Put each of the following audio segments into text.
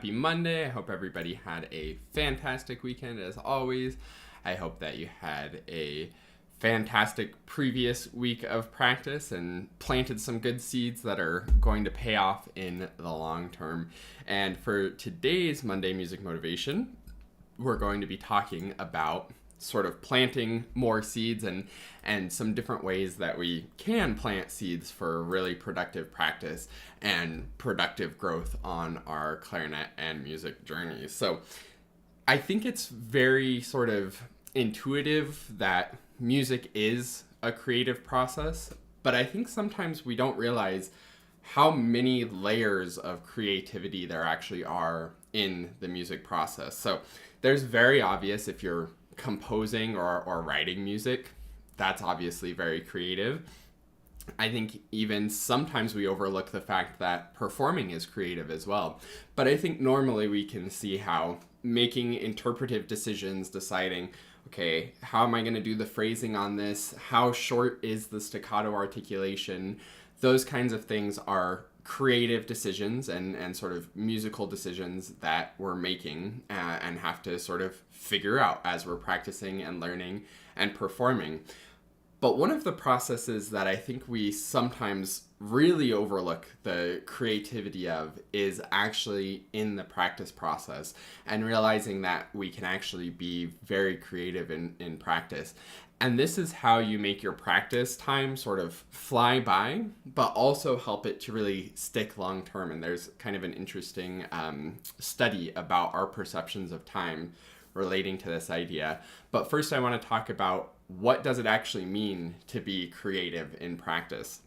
happy Monday. I hope everybody had a fantastic weekend as always. I hope that you had a fantastic previous week of practice and planted some good seeds that are going to pay off in the long term. And for today's Monday Music Motivation, we're going to be talking about sort of planting more seeds and some different ways that we can plant seeds for really productive practice and productive growth on our clarinet and music journeys. So I think it's very sort of intuitive that music is a creative process, but I think sometimes we don't realize how many layers of creativity there actually are in the music process. So there's very obvious, if you're composing or writing music, that's obviously very creative. I think even sometimes we overlook the fact that performing is creative as well. But I think normally we can see how making interpretive decisions, deciding, okay, how am I going to do the phrasing on this? How short is the staccato articulation? Those kinds of things are creative decisions and sort of musical decisions that we're making and have to sort of figure out as we're practicing and learning and performing. But one of the processes that I think we sometimes really overlook the creativity of is actually in the practice process, and realizing that we can actually be very creative in practice. And this is how you make your practice time sort of fly by, but also help it to really stick long term. And there's kind of an interesting study about our perceptions of time relating to this idea. But first I want to talk about what does it actually mean to be creative in practice.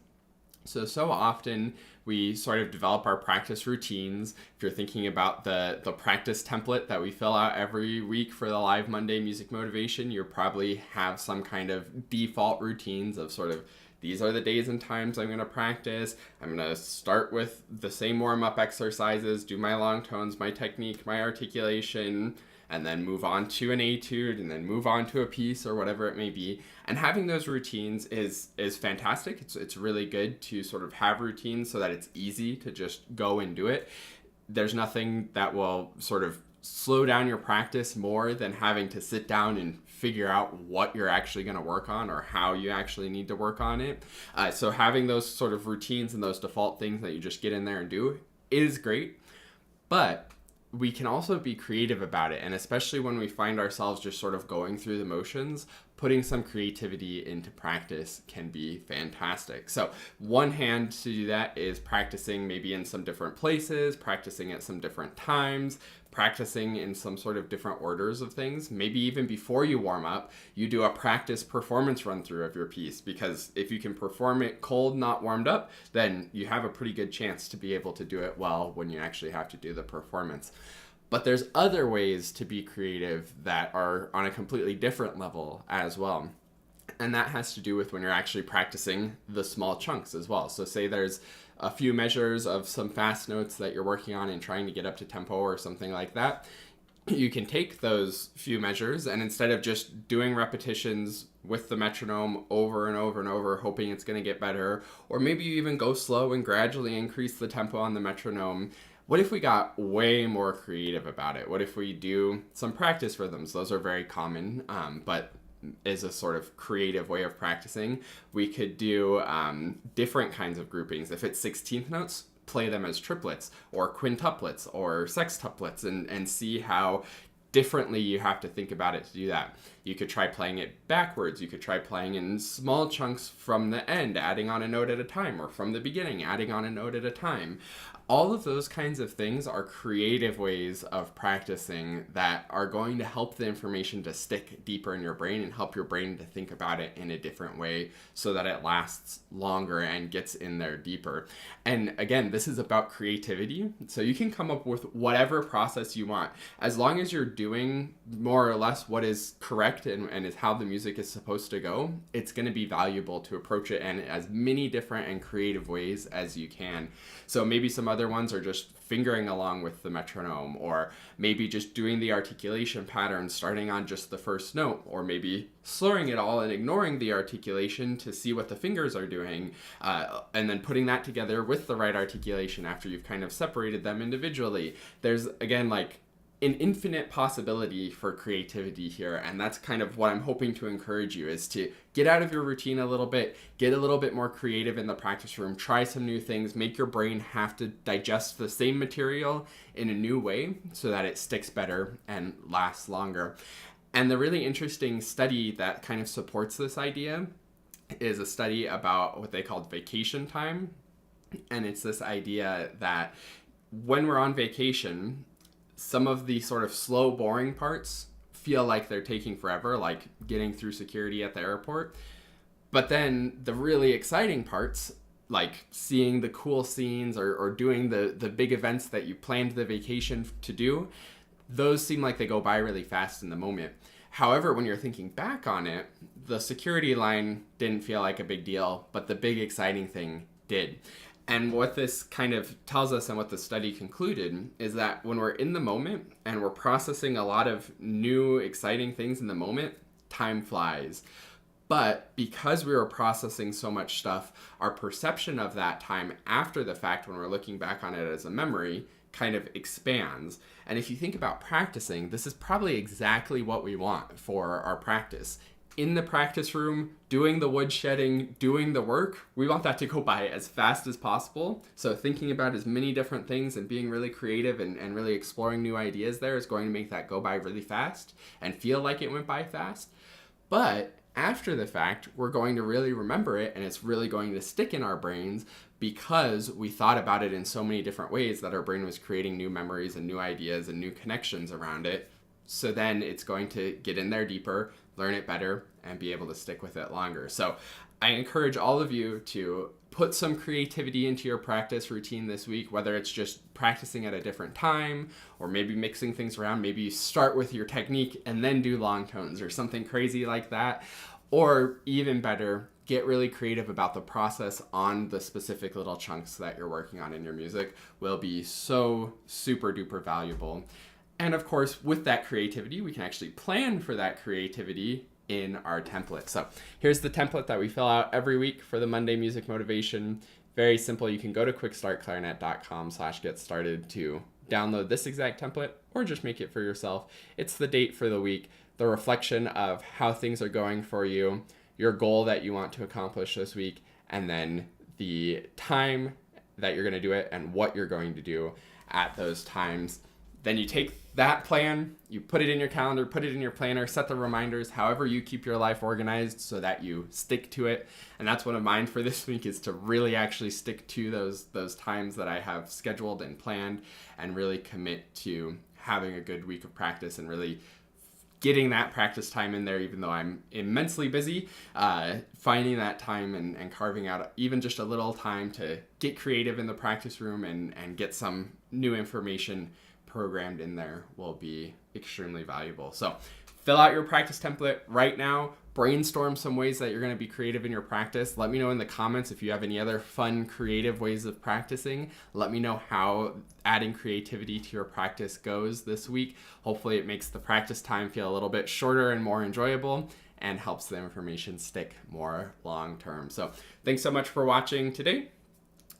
So often we sort of develop our practice routines. If you're thinking about the practice template that we fill out every week for the Live Monday Music Motivation, you probably have some kind of default routines of sort of, these are the days and times I'm going to practice. I'm going to start with the same warm-up exercises, do my long tones, my technique, my articulation, and then move on to an etude, and then move on to a piece or whatever it may be. And having those routines is fantastic. It's really good to sort of have routines so that it's easy to just go and do it. There's nothing that will sort of slow down your practice more than having to sit down and figure out what you're actually going to work on or how you actually need to work on it. So having those sort of routines and those default things that you just get in there and do is great. But we can also be creative about it, and especially when we find ourselves just sort of going through the motions, putting some creativity into practice can be fantastic. So one hand to do that is practicing maybe in some different places, practicing at some different times, practicing in some sort of different orders of things. Maybe even before you warm up, you do a practice performance run through of your piece, because if you can perform it cold, not warmed up, then you have a pretty good chance to be able to do it well when you actually have to do the performance. But there's other ways to be creative that are on a completely different level as well. And that has to do with when you're actually practicing the small chunks as well. So say there's a few measures of some fast notes that you're working on and trying to get up to tempo or something like that. You can take those few measures, and instead of just doing repetitions with the metronome over and over and over, hoping it's going to get better, or maybe you even go slow and gradually increase the tempo on the metronome, what if we got way more creative about it? What if we do some practice rhythms? Those are very common, but is a sort of creative way of practicing. We could do different kinds of groupings. If it's 16th notes, play them as triplets or quintuplets or sextuplets, and see how differently you have to think about it to do that. You could try playing it backwards. You could try playing in small chunks from the end, adding on a note at a time, or from the beginning, adding on a note at a time. All of those kinds of things are creative ways of practicing that are going to help the information to stick deeper in your brain and help your brain to think about it in a different way so that it lasts longer and gets in there deeper. And again, this is about creativity. So you can come up with whatever process you want. As long as you're doing more or less what is correct and is how the music is supposed to go, it's going to be valuable to approach it in as many different and creative ways as you can. So maybe some other ones are just fingering along with the metronome, or maybe just doing the articulation pattern starting on just the first note, or maybe slurring it all and ignoring the articulation to see what the fingers are doing, and then putting that together with the right articulation after you've kind of separated them individually. There's, again, like an infinite possibility for creativity here, and that's kind of what I'm hoping to encourage you, is to get out of your routine a little bit, get a little bit more creative in the practice room, try some new things, make your brain have to digest the same material in a new way so that it sticks better and lasts longer. And the really interesting study that kind of supports this idea is a study about what they called vacation time. And it's this idea that when we're on vacation, some of the sort of slow, boring parts feel like they're taking forever, like getting through security at the airport. But then the really exciting parts, like seeing the cool scenes or doing the big events that you planned the vacation to do, those seem like they go by really fast in the moment. However, when you're thinking back on it, the security line didn't feel like a big deal, but the big exciting thing did. And what this kind of tells us, and what the study concluded, is that when we're in the moment and we're processing a lot of new, exciting things in the moment, time flies. But because we were processing so much stuff, our perception of that time after the fact, when we're looking back on it as a memory, kind of expands. And if you think about practicing, this is probably exactly what we want for our practice. In the practice room, doing the wood shedding, doing the work, we want that to go by as fast as possible. So thinking about as many different things and being really creative and really exploring new ideas there is going to make that go by really fast and feel like it went by fast. But after the fact, we're going to really remember it, and it's really going to stick in our brains because we thought about it in so many different ways that our brain was creating new memories and new ideas and new connections around it. So then it's going to get in there deeper, learn it better, and be able to stick with it longer. So I encourage all of you to put some creativity into your practice routine this week, whether it's just practicing at a different time or maybe mixing things around. Maybe you start with your technique and then do long tones or something crazy like that. Or even better, get really creative about the process on the specific little chunks that you're working on in your music. Will be so super duper valuable. And of course, with that creativity, we can actually plan for that creativity in our template. So here's the template that we fill out every week for the Monday Music Motivation. Very simple. You can go to quickstartclarinet.com/get-started to download this exact template, or just make it for yourself. It's the date for the week, the reflection of how things are going for you, your goal that you want to accomplish this week, and then the time that you're going to do it and what you're going to do at those times. Then you take that plan, you put it in your calendar, put it in your planner, set the reminders, however you keep your life organized so that you stick to it. And that's one of mine for this week, is to really actually stick to those times that I have scheduled and planned, and really commit to having a good week of practice and really getting that practice time in there, even though I'm immensely busy, finding that time and carving out even just a little time to get creative in the practice room and get some new information programmed in there will be extremely valuable. So fill out your practice template right now. Brainstorm some ways that you're going to be creative in your practice. Let me know in the comments if you have any other fun, creative ways of practicing. Let me know how adding creativity to your practice goes this week. Hopefully it makes the practice time feel a little bit shorter and more enjoyable, and helps the information stick more long term. So thanks so much for watching today.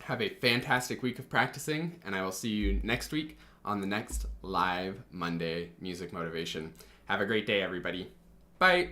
Have a fantastic week of practicing, and I will see you next week on the next live Monday Music Motivation. Have a great day, everybody. Bye.